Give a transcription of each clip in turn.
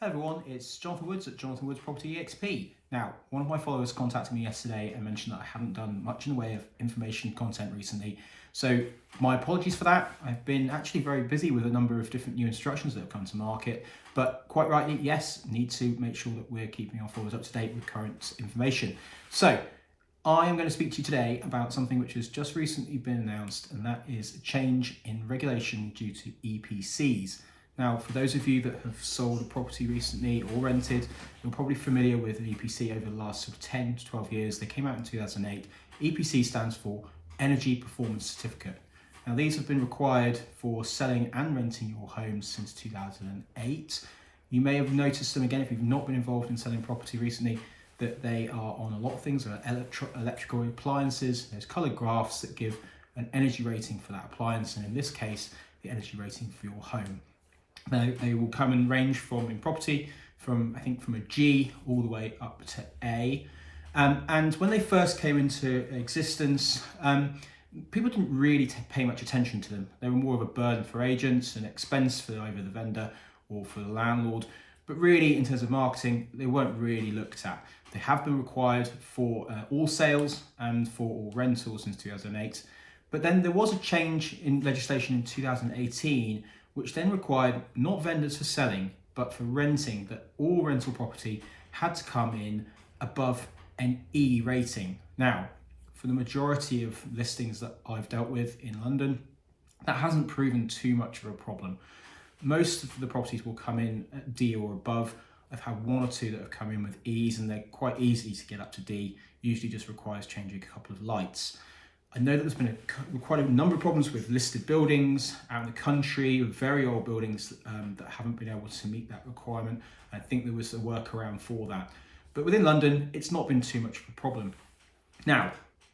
Hey everyone, it's Jonathan Woods at Jonathan Woods Property EXP. Now, one of my followers contacted me yesterday and mentioned that I hadn't done much in the way of information content recently. So my apologies for that. I've been actually very busy with a number of different new instructions that have come to market, but quite rightly, yes, need to make sure that we're keeping our followers up to date with current information. So I am going to speak to you today about something which has just recently been announced, and that is a change in regulation due to EPCs. Now, for those of you that have sold a property recently or rented, you're probably familiar with an EPC over the last sort of 10 to 12 years. They came out in 2008. EPC stands for Energy Performance Certificate. Now, these have been required for selling and renting your homes since 2008. You may have noticed them again if you've not been involved in selling property recently, that they are on a lot of things. There are electrical appliances. There's coloured graphs that give an energy rating for that appliance, and in this case, the energy rating for your home. They will come and range from, in property, from a G all the way up to A. And when they first came into existence, people didn't really pay much attention to them. They were more of a burden for agents, an expense for either the vendor or for the landlord. But really, in terms of marketing, they weren't really looked at. They have been required for all sales and for all rentals since 2008. But then there was a change in legislation in 2018, which then required not vendors for selling, but for renting, that all rental property had to come in above an E rating. Now, for the majority of listings that I've dealt with in London, that hasn't proven too much of a problem. Most of the properties will come in at D or above. I've had one or two that have come in with E's, and they're quite easy to get up to D. Usually just requires changing a couple of lights. I know that there's been quite a number of problems with listed buildings out in the country, with very old buildings that haven't been able to meet that requirement. I think there was a workaround for that. But within London, it's not been too much of a problem. Now,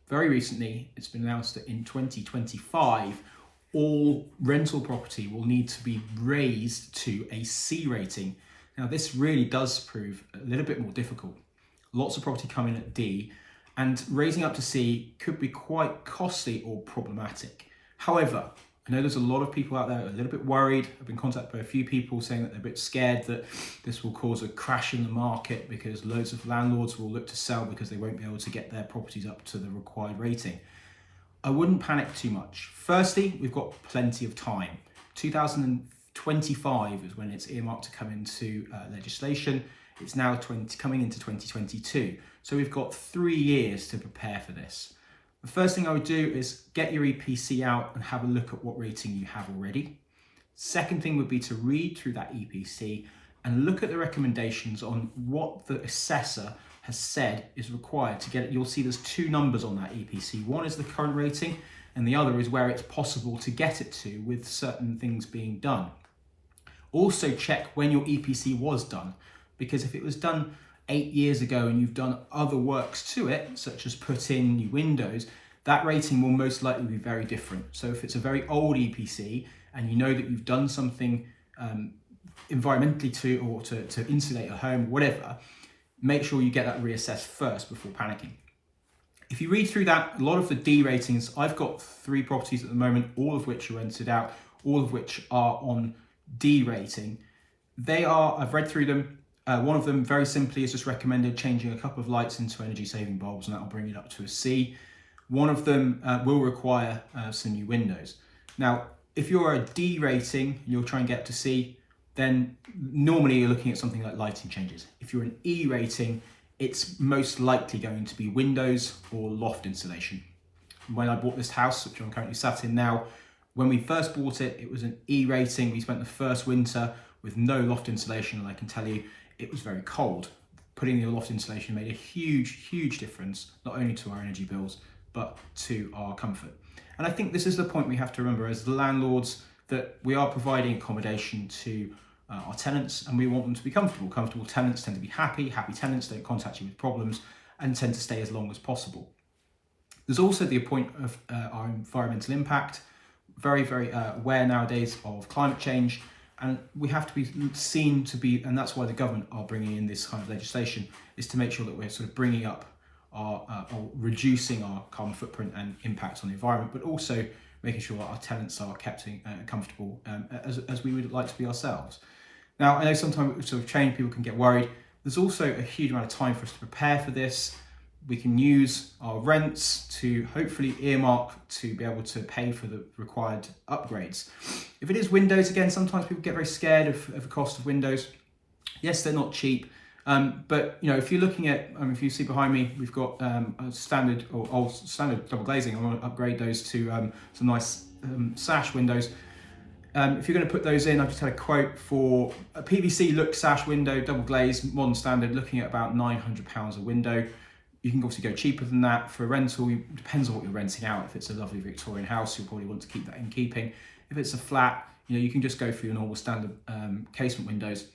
very recently, it's been announced that in 2025, all rental property will need to be raised to a C rating. Now, this really does prove a little bit more difficult. Lots of property come in at D, and raising up to C could be quite costly or problematic. However, I know there's a lot of people out there who are a little bit worried. I've been contacted by a few people saying that they're a bit scared that this will cause a crash in the market because loads of landlords will look to sell because they won't be able to get their properties up to the required rating. I wouldn't panic too much. Firstly, we've got plenty of time. 2025 is when it's earmarked to come into legislation. It's now coming into 2022. So we've got 3 years to prepare for this. The first thing I would do is get your EPC out and have a look at what rating you have already. Second thing would be to read through that EPC and look at the recommendations on what the assessor has said is required to get it. You'll see there's 2 numbers on that EPC. One is the current rating, and the other is where it's possible to get it to with certain things being done. Also check when your EPC was done, because if it was done 8 years ago and you've done other works to it, such as put in new windows, that rating will most likely be very different. So if it's a very old EPC and you know that you've done something environmentally to insulate a home, whatever, make sure you get that reassessed first before panicking. If you read through that, a lot of the D ratings, I've got 3 properties at the moment, all of which are rented out, all of which are on D rating. I've read through them. One of them, very simply, is just recommended changing a couple of lights into energy saving bulbs, and that will bring it up to a C. One of them will require some new windows. Now, if you're a D rating and you're trying to get to C, then normally you're looking at something like lighting changes. If you're an E rating, it's most likely going to be windows or loft insulation. When I bought this house, which I'm currently sat in now, when we first bought it, it was an E rating. We spent the first winter with no loft insulation, and I can tell you, it was very cold. Putting the loft insulation made a huge difference, not only to our energy bills, but to our comfort. And I think this is the point we have to remember as the landlords, that we are providing accommodation to our tenants, and we want them to be comfortable. Comfortable tenants tend to be happy tenants don't contact you with problems and tend to stay as long as possible. There's also the point of our environmental impact. Very aware nowadays of climate change, and we have to be seen to be, and that's why the government are bringing in this kind of legislation, is to make sure that we're sort of bringing up or reducing our carbon footprint and impact on the environment, but also making sure that our tenants are kept comfortable as we would like to be ourselves. Now, I know sometimes with sort of change, people can get worried. There's also a huge amount of time for us to prepare for this. We can use our rents to hopefully earmark to be able to pay for the required upgrades. If it is windows, again, sometimes people get very scared of the cost of windows. Yes, they're not cheap, but if you're looking at, if you see behind me, we've got a standard or old standard double glazing. I want to upgrade those to some nice sash windows. If you're going to put those in, I just had a quote for a PVC look sash window, double glazed, modern standard, looking at about £900 a window. You can obviously go cheaper than that. For a rental, it depends on what you're renting out. If it's a lovely Victorian house, you'll probably want to keep that in keeping. If it's a flat, you can just go for your normal standard casement windows.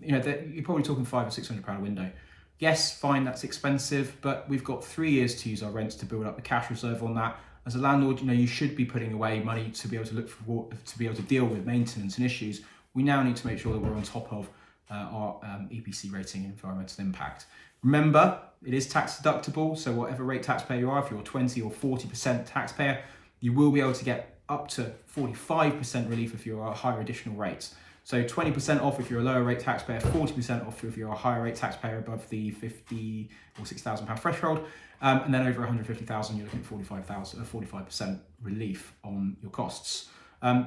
You're probably talking £500 or £600 a window. Yes, fine, that's expensive, but we've got 3 years to use our rents to build up the cash reserve on that. As a landlord, you should be putting away money to be able to be able to deal with maintenance and issues. We now need to make sure that we're on top of our EPC rating and environmental impact. Remember, it is tax deductible, so whatever rate taxpayer you are, if you're 20 or 40% taxpayer, you will be able to get up to 45% relief if you're a higher additional rate. So 20% off if you're a lower rate taxpayer, 40% off if you're a higher rate taxpayer above the £50,000 or £6,000 threshold, and then over 150,000, you're looking at 45% relief on your costs.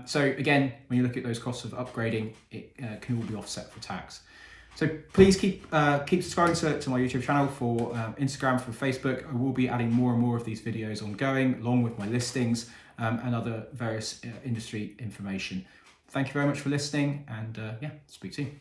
So again, when you look at those costs of upgrading, it can all be offset for tax. So please keep subscribing to my YouTube channel, for Instagram, for Facebook. I will be adding more and more of these videos ongoing, along with my listings and other various industry information. Thank you very much for listening, and speak soon.